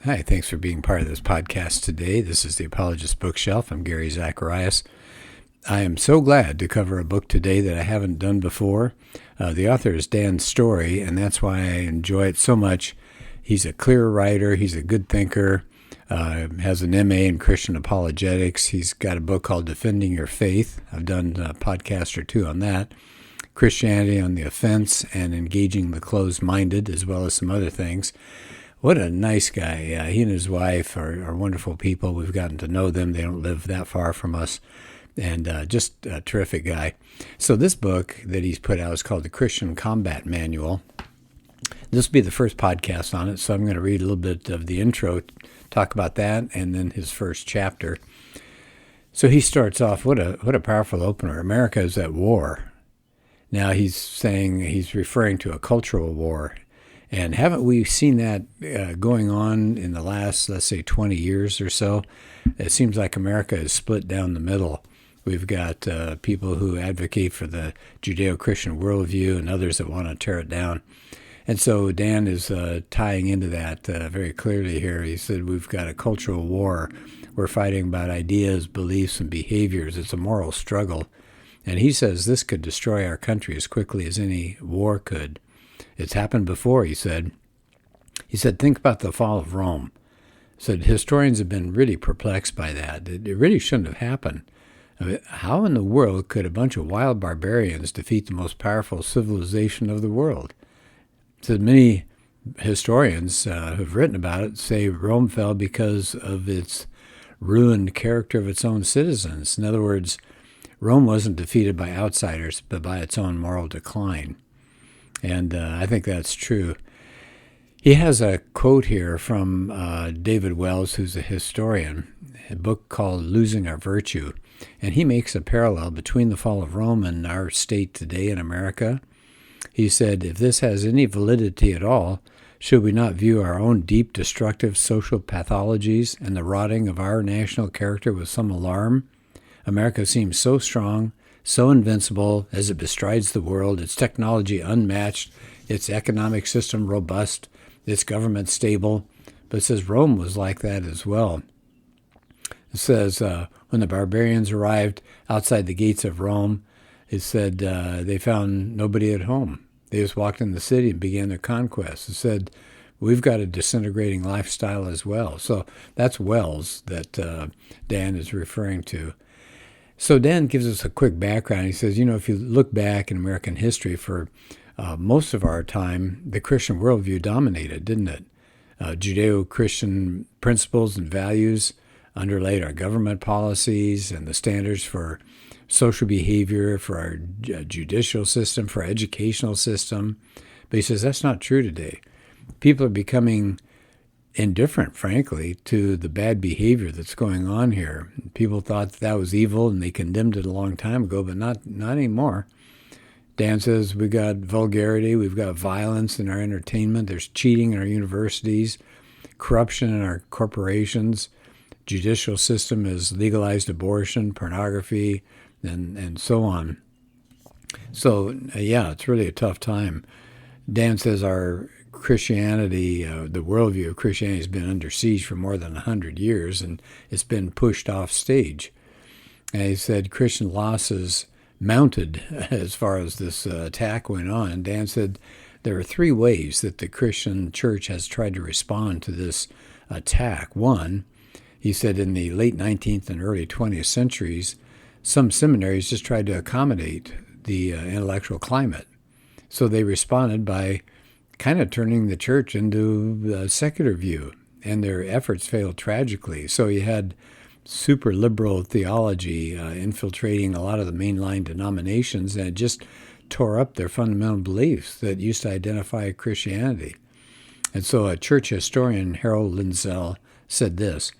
Hi, thanks for being part of this podcast today. This is the Apologist Bookshelf. I'm Gary Zacharias. I am so glad to cover a book today that I haven't done before. The author is Dan Story, and that's why I enjoy it so much. He's a clear writer. He's a good thinker. Has an MA in Christian apologetics. He's got a book called Defending Your Faith. I've done a podcast or two on that. Christianity on the Offense and Engaging the Closed-Minded, as well as some other things. What a nice guy. He and his wife are wonderful people. We've gotten to know them. They don't live that far from us. And just a terrific guy. So this book that he's put out is called The Christian Combat Manual. This will be the first podcast on it, so I'm going to read a little bit of the intro, talk about that, and then his first chapter. So he starts off, what a powerful opener. America is at war. Now he's referring to a cultural war. And haven't we seen that going on in the last, let's say, 20 years or so? It seems like America is split down the middle. We've got people who advocate for the Judeo-Christian worldview and others that want to tear it down. And so Dan is tying into that very clearly here. He said we've got a cultural war. We're fighting about ideas, beliefs, and behaviors. It's a moral struggle. And he says this could destroy our country as quickly as any war could. It's happened before, he said. He said, think about the fall of Rome. He said, historians have been really perplexed by that. It really shouldn't have happened. I mean, how in the world could a bunch of wild barbarians defeat the most powerful civilization of the world? He said, many historians who've written about it say Rome fell because of its ruined character of its own citizens. In other words, Rome wasn't defeated by outsiders, but by its own moral decline. And I think that's true. He has a quote here from David Wells, who's a historian, a book called Losing Our Virtue. And he makes a parallel between the fall of Rome and our state today in America. He said, if this has any validity at all, should we not view our own deep destructive social pathologies and the rotting of our national character with some alarm? America seems so strong, so invincible as it bestrides the world, its technology unmatched, its economic system robust, its government stable. But it says Rome was like that as well. It says when the barbarians arrived outside the gates of Rome, it said they found nobody at home. They just walked in the city and began their conquest. It said we've got a disintegrating lifestyle as well. So that's Wells that Dan is referring to. So Dan gives us a quick background. He says, if you look back in American history for most of our time, the Christian worldview dominated, didn't it? Judeo-Christian principles and values underlaid our government policies and the standards for social behavior, for our judicial system, for our educational system. But he says that's not true today. People are becoming indifferent, frankly, to the bad behavior that's going on here. People thought that was evil and they condemned it a long time ago, but not anymore. Dan says we've got vulgarity, we've got violence in our entertainment, there's cheating in our universities, corruption in our corporations, judicial system has legalized abortion, pornography, and so on. So, it's really a tough time. Dan says our Christianity, the worldview of Christianity has been under siege for more than 100 years, and it's been pushed off stage. And he said Christian losses mounted as far as this attack went on. And Dan said there are three ways that the Christian church has tried to respond to this attack. One, he said in the late 19th and early 20th centuries, some seminaries just tried to accommodate the intellectual climate. So they responded by kind of turning the church into a secular view, and their efforts failed tragically. So you had super liberal theology infiltrating a lot of the mainline denominations, and it just tore up their fundamental beliefs that used to identify Christianity. And so a church historian, Harold Lindsell, said this: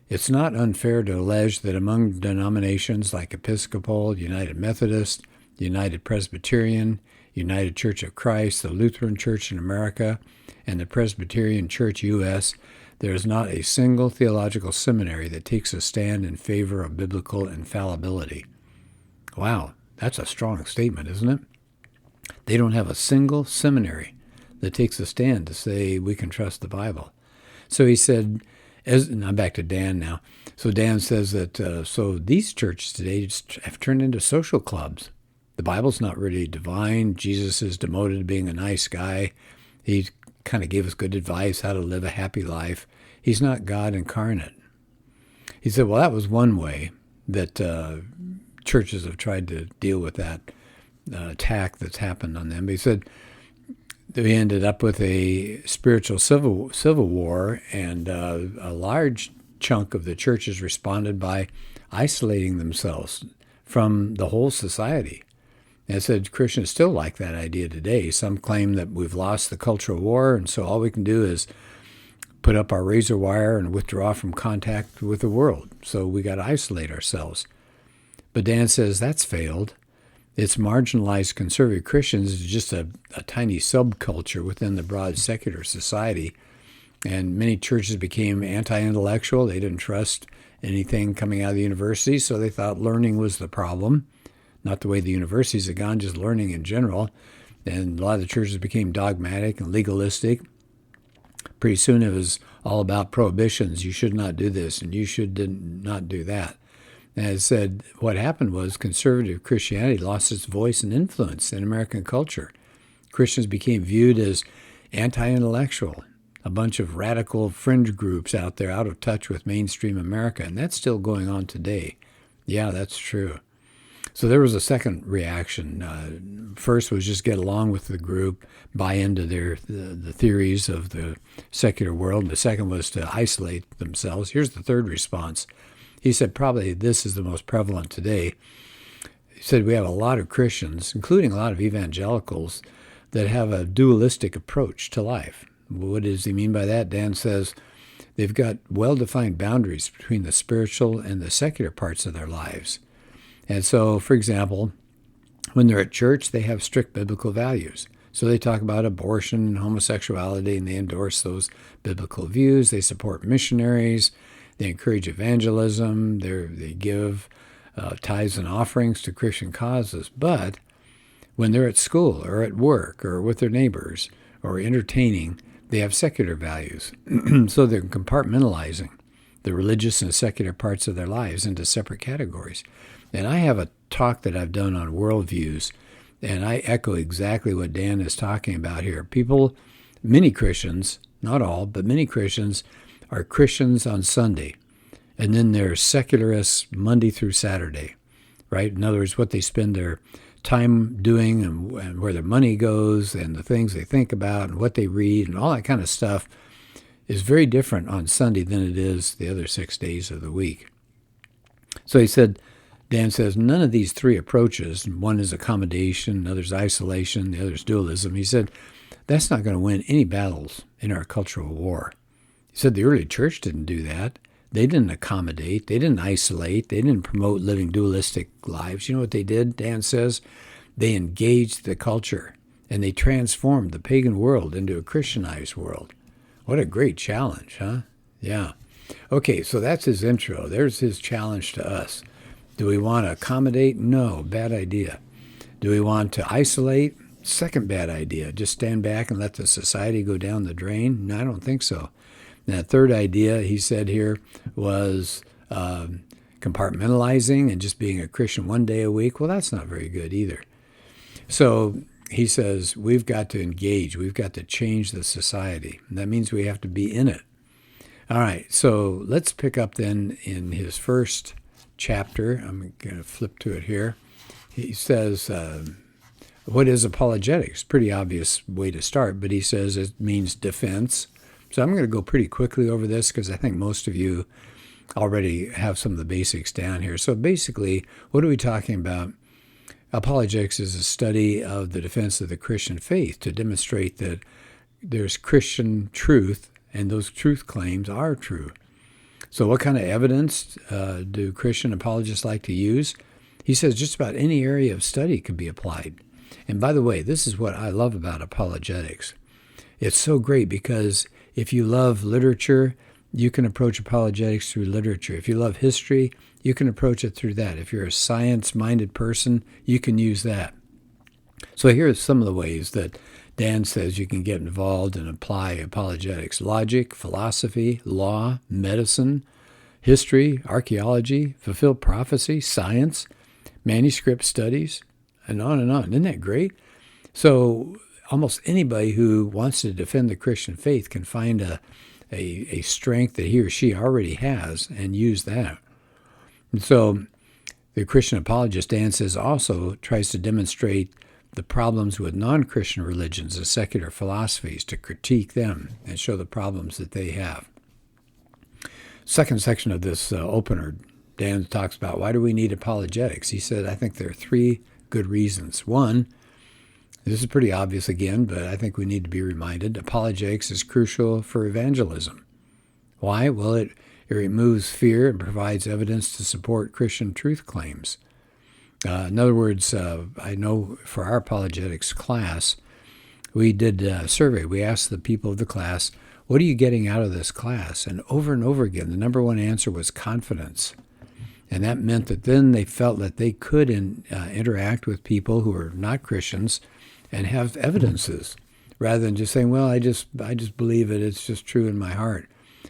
it's not unfair to allege that among denominations like Episcopal, United Methodist, United Presbyterian, United Church of Christ, the Lutheran Church in America, and the Presbyterian Church U.S., there is not a single theological seminary that takes a stand in favor of biblical infallibility. Wow, that's a strong statement, isn't it? They don't have a single seminary that takes a stand to say we can trust the Bible. So he said, and I'm back to Dan now. So Dan says that so these churches today just have turned into social clubs. The Bible's not really divine. Jesus is demoted to being a nice guy. He kind of gave us good advice how to live a happy life. He's not God incarnate. He said, well, that was one way that churches have tried to deal with that attack that's happened on them. But he said we ended up with a spiritual civil war, and a large chunk of the churches responded by isolating themselves from the whole society. And I said Christians still like that idea today. Some claim that we've lost the cultural war, and so all we can do is put up our razor wire and withdraw from contact with the world. So we got to isolate ourselves. But Dan says that's failed. It's marginalized conservative Christians is just a tiny subculture within the broad secular society. And many churches became anti-intellectual. They didn't trust anything coming out of the university, so they thought learning was the problem. Not the way the universities had gone, just learning in general. And a lot of the churches became dogmatic and legalistic. Pretty soon it was all about prohibitions. You should not do this, and you should not do that. And it said what happened was conservative Christianity lost its voice and influence in American culture. Christians became viewed as anti-intellectual, a bunch of radical fringe groups out there out of touch with mainstream America, and that's still going on today. Yeah, that's true. So there was a second reaction. First was just get along with the group, buy into the theories of the secular world. And the second was to isolate themselves. Here's the third response. He said probably this is the most prevalent today. He said we have a lot of Christians, including a lot of evangelicals, that have a dualistic approach to life. What does he mean by that? Dan says they've got well-defined boundaries between the spiritual and the secular parts of their lives. And so, for example, when they're at church, they have strict biblical values. So they talk about abortion and homosexuality, and they endorse those biblical views. They support missionaries. They encourage evangelism. They give tithes and offerings to Christian causes. But when they're at school or at work or with their neighbors or entertaining, they have secular values. So they're compartmentalizing the religious and secular parts of their lives into separate categories. And I have a talk that I've done on worldviews, and I echo exactly what Dan is talking about here. People, many Christians, not all, but many Christians are Christians on Sunday, and then they're secularists Monday through Saturday, right? In other words, what they spend their time doing and where their money goes and the things they think about and what they read and all that kind of stuff is very different on Sunday than it is the other 6 days of the week. So he said, Dan says, none of these three approaches, one is accommodation, another's isolation, the other's dualism. He said, that's not going to win any battles in our cultural war. He said the early church didn't do that. They didn't accommodate. They didn't isolate. They didn't promote living dualistic lives. You know what they did, Dan says? They engaged the culture, and they transformed the pagan world into a Christianized world. What a great challenge, huh? Yeah. Okay, so that's his intro. There's his challenge to us. Do we want to accommodate? No, bad idea. Do we want to isolate? Second bad idea. Just stand back and let the society go down the drain? No, I don't think so. And that third idea, he said here, was compartmentalizing and just being a Christian one day a week. Well, that's not very good either. So he says we've got to engage. We've got to change the society. And that means we have to be in it. All right, so let's pick up then in his first chapter. I'm going to flip to it here. He says, what is apologetics? Pretty obvious way to start, but he says it means defense. So I'm going to go pretty quickly over this because I think most of you already have some of the basics down here. So basically, what are we talking about? Apologetics is a study of the defense of the Christian faith to demonstrate that there's Christian truth and those truth claims are true. So what kind of evidence do Christian apologists like to use? He says just about any area of study can be applied. And by the way, this is what I love about apologetics. It's so great because if you love literature, you can approach apologetics through literature. If you love history, you can approach it through that. If you're a science-minded person, you can use that. So here are some of the ways that Dan says you can get involved and apply apologetics: logic, philosophy, law, medicine, history, archaeology, fulfilled prophecy, science, manuscript studies, and on and on. Isn't that great? So almost anybody who wants to defend the Christian faith can find a strength that he or she already has and use that. And so the Christian apologist, Dan says, also tries to demonstrate the problems with non-Christian religions and secular philosophies, to critique them and show the problems that they have. Second section of this opener, Dan talks about, why do we need apologetics? He said, I think there are three good reasons. One, this is pretty obvious again, but I think we need to be reminded, apologetics is crucial for evangelism. Why? Well, it removes fear and provides evidence to support Christian truth claims. In other words, I know for our apologetics class, we did a survey. We asked the people of the class, what are you getting out of this class? And over again, the number one answer was confidence. And that meant that then they felt that they could interact with people who are not Christians and have evidences, rather than just saying, well, I just believe it. It's just true in my heart.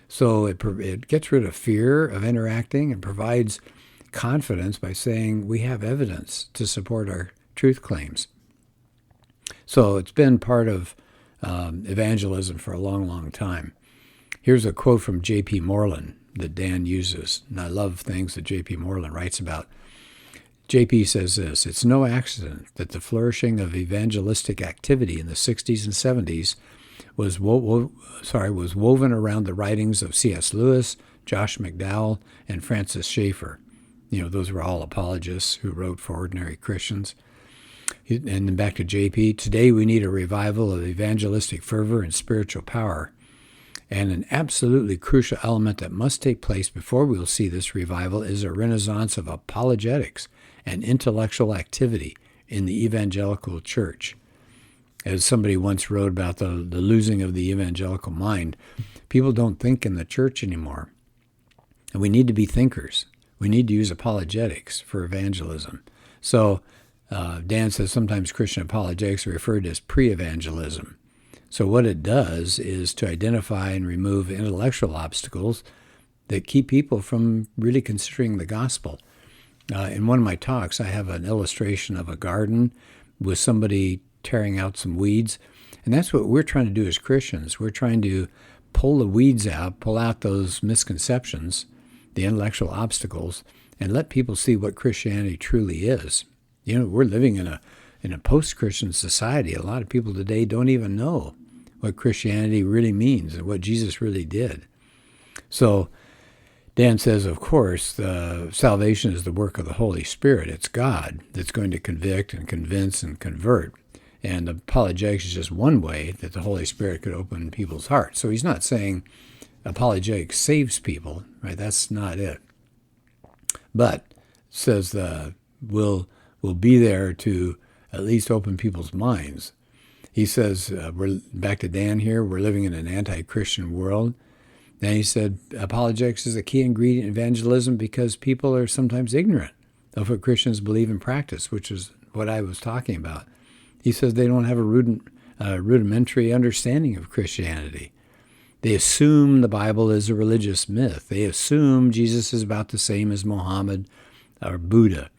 So it gets rid of fear of interacting and provides confidence by saying we have evidence to support our truth claims. So it's been part of evangelism for a long, long time. Here's a quote from J.P. Moreland that Dan uses, and I love things that J.P. Moreland writes about. J.P. says this: it's no accident that the flourishing of evangelistic activity in the 60s and 70s was woven around the writings of C.S. Lewis, Josh McDowell, and Francis Schaeffer. You know, those were all apologists who wrote for ordinary Christians. And then back to J.P. Today we need a revival of evangelistic fervor and spiritual power. And an absolutely crucial element that must take place before we will see this revival is a renaissance of apologetics and intellectual activity in the evangelical church. As somebody once wrote about the losing of the evangelical mind, people don't think in the church anymore. And we need to be thinkers. We need to use apologetics for evangelism. So Dan says sometimes Christian apologetics are referred to as pre-evangelism. So what it does is to identify and remove intellectual obstacles that keep people from really considering the gospel. In one of my talks, I have an illustration of a garden with somebody tearing out some weeds. And that's what we're trying to do as Christians. We're trying to pull the weeds out, pull out those misconceptions, the intellectual obstacles, and let people see what Christianity truly is. You know, we're living in a post-Christian society. A lot of people today don't even know what Christianity really means and what Jesus really did. So Dan says, of course, salvation is the work of the Holy Spirit. It's God that's going to convict and convince and convert. And apologetics is just one way that the Holy Spirit could open people's hearts. So he's not saying apologetics saves people, right? That's not it. But says we'll be there to at least open people's minds. He says, we're back to Dan here, we're living in an anti-Christian world. And he said, apologetics is a key ingredient in evangelism because people are sometimes ignorant of what Christians believe and practice, which is what I was talking about. He says they don't have a rudimentary understanding of Christianity. They assume the Bible is a religious myth. They assume Jesus is about the same as Muhammad or Buddha.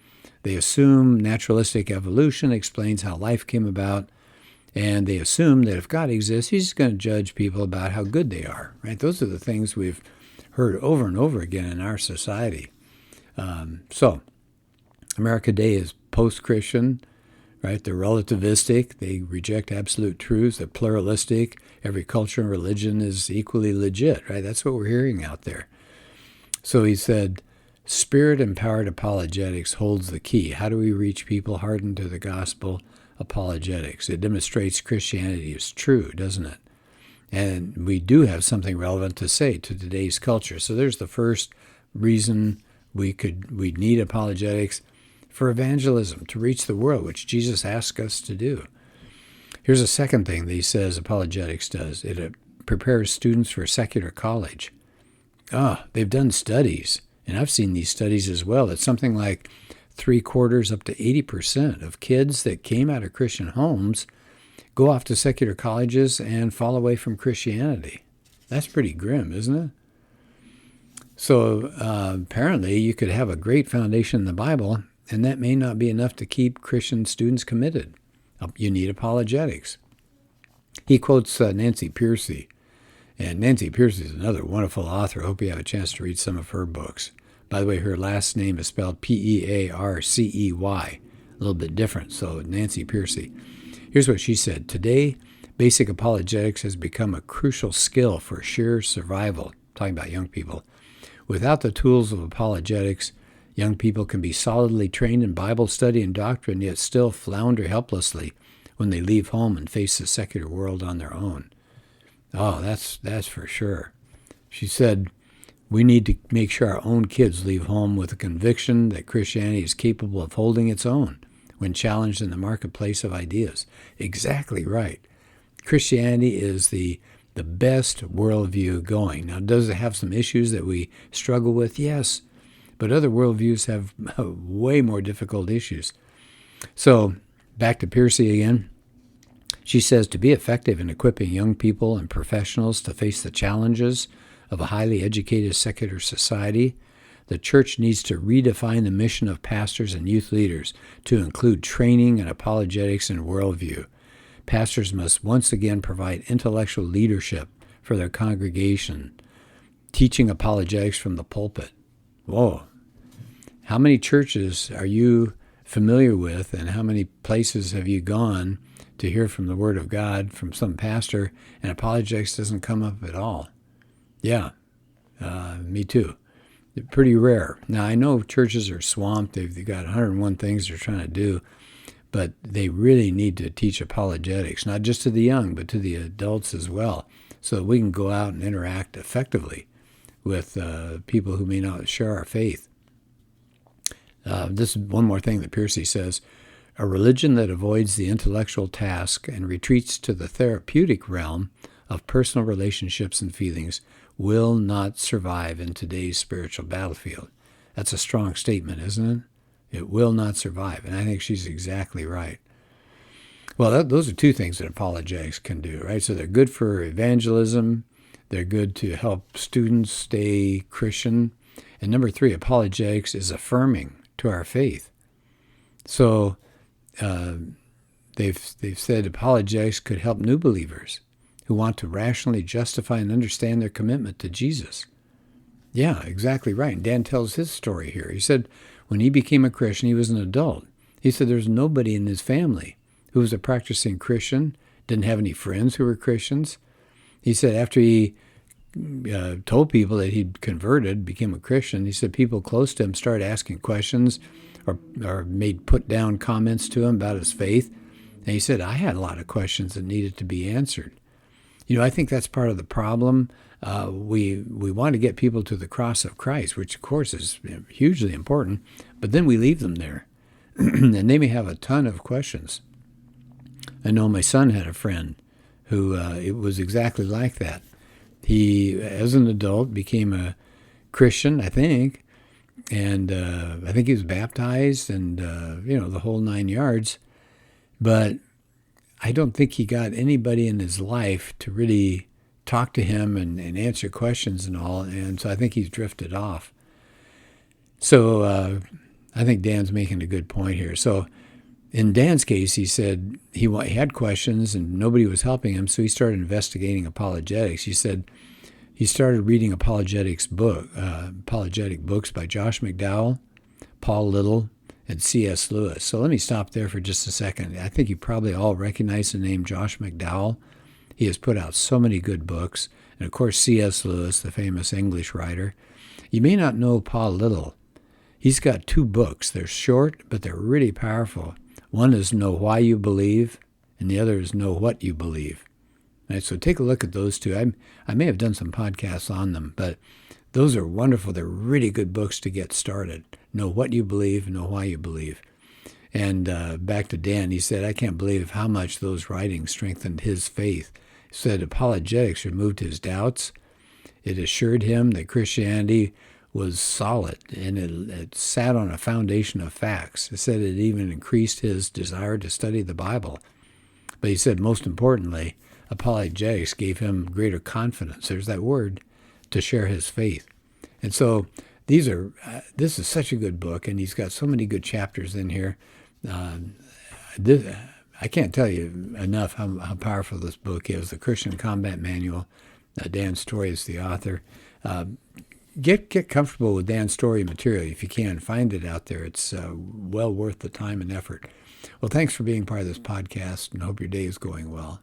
They assume naturalistic evolution explains how life came about. And they assume that if God exists, he's going to judge people about how good they are, right? Those are the things we've heard over and over again in our society. So America today is post-Christian, right? They're relativistic. They reject absolute truths. They're pluralistic. Every culture and religion is equally legit, right? That's what we're hearing out there. So he said, Spirit-empowered apologetics holds the key. How do we reach people hardened to the gospel? Apologetics. It demonstrates Christianity is true, doesn't it? And we do have something relevant to say to today's culture. So there's the first reason we need apologetics for evangelism, to reach the world, which Jesus asked us to do. Here's a second thing that he says apologetics does. It prepares students for secular college. They've done studies, and I've seen these studies as well. It's something like 3/4 up to 80% of kids that came out of Christian homes go off to secular colleges and fall away from Christianity. That's pretty grim, isn't it? So apparently you could have a great foundation in the Bible, and that may not be enough to keep Christian students committed. You need apologetics. He quotes Nancy Pearcey. And Nancy Pearcey is another wonderful author. I hope you have a chance to read some of her books. By the way, her last name is spelled Pearcey. A little bit different. So Nancy Pearcey. Here's what she said. Today, basic apologetics has become a crucial skill for sheer survival. Talking about young people. Without the tools of apologetics, young people can be solidly trained in Bible study and doctrine, yet still flounder helplessly when they leave home and face the secular world on their own. Oh, that's for sure. She said, we need to make sure our own kids leave home with a conviction that Christianity is capable of holding its own when challenged in the marketplace of ideas. Exactly right. Christianity is the best worldview going. Now, does it have some issues that we struggle with? Yes. But other worldviews have way more difficult issues. So, back to Pearcey again. She says, to be effective in equipping young people and professionals to face the challenges of a highly educated secular society, the church needs to redefine the mission of pastors and youth leaders to include training in apologetics and worldview. Pastors must once again provide intellectual leadership for their congregation, teaching apologetics from the pulpit. Whoa. How many churches are you familiar with, and how many places have you gone to hear from the Word of God from some pastor, and apologetics doesn't come up at all? Yeah, me too. Pretty rare. Now, I know churches are swamped. They've got 101 things they're trying to do, but they really need to teach apologetics, not just to the young, but to the adults as well, so that we can go out and interact effectively with people who may not share our faith. This is one more thing that Pearcey says. A religion that avoids the intellectual task and retreats to the therapeutic realm of personal relationships and feelings will not survive in today's spiritual battlefield. That's a strong statement, isn't it? It will not survive, and I think she's exactly right. Well, those are two things that apologetics can do, right? So they're good for evangelism. They're good to help students stay Christian. And number 3, apologetics is affirming to our faith. So they've said apologetics could help new believers who want to rationally justify and understand their commitment to Jesus. Yeah, exactly right. And Dan tells his story here. He said when he became a Christian, he was an adult. He said there's nobody in his family who was a practicing Christian, didn't have any friends who were Christians. He said after he told people that he'd converted, became a Christian, he said people close to him started asking questions or made put-down comments to him about his faith. And he said, I had a lot of questions that needed to be answered. You know, I think that's part of the problem. We want to get people to the cross of Christ, which, of course, is hugely important, but then we leave them there, and they may have a ton of questions. I know my son had a friend who it was exactly like that. He, as an adult, became a Christian, I think, and I think he was baptized and, the whole 9 yards. But I don't think he got anybody in his life to really talk to him and answer questions and all, and so I think he's drifted off. So I think Dan's making a good point here. So in Dan's case, he said he had questions and nobody was helping him, so he started investigating apologetics. He said he started reading apologetic books by Josh McDowell, Paul Little, and C.S. Lewis. So let me stop there for just a second. I think you probably all recognize the name Josh McDowell. He has put out so many good books. And of course, C.S. Lewis, the famous English writer. You may not know Paul Little. He's got 2 books. They're short, but they're really powerful. One is Know Why You Believe, and the other is Know What You Believe. Right, so take a look at those 2. I may have done some podcasts on them, but those are wonderful. They're really good books to get started. Know What You Believe, Know Why You Believe. And back to Dan, he said, I can't believe how much those writings strengthened his faith. He said apologetics removed his doubts. It assured him that Christianity was solid, and it sat on a foundation of facts. It said it even increased his desire to study the Bible. But he said, most importantly, apologetics gave him greater confidence. There's that word, to share his faith. And so this is such a good book, and he's got so many good chapters in here. I can't tell you enough how powerful this book is. The Christian Combat Manual. Dan Story is the author. Get comfortable with Dan Story material if you can. Find it out there. It's well worth the time and effort. Well, thanks for being part of this podcast, and I hope your day is going well.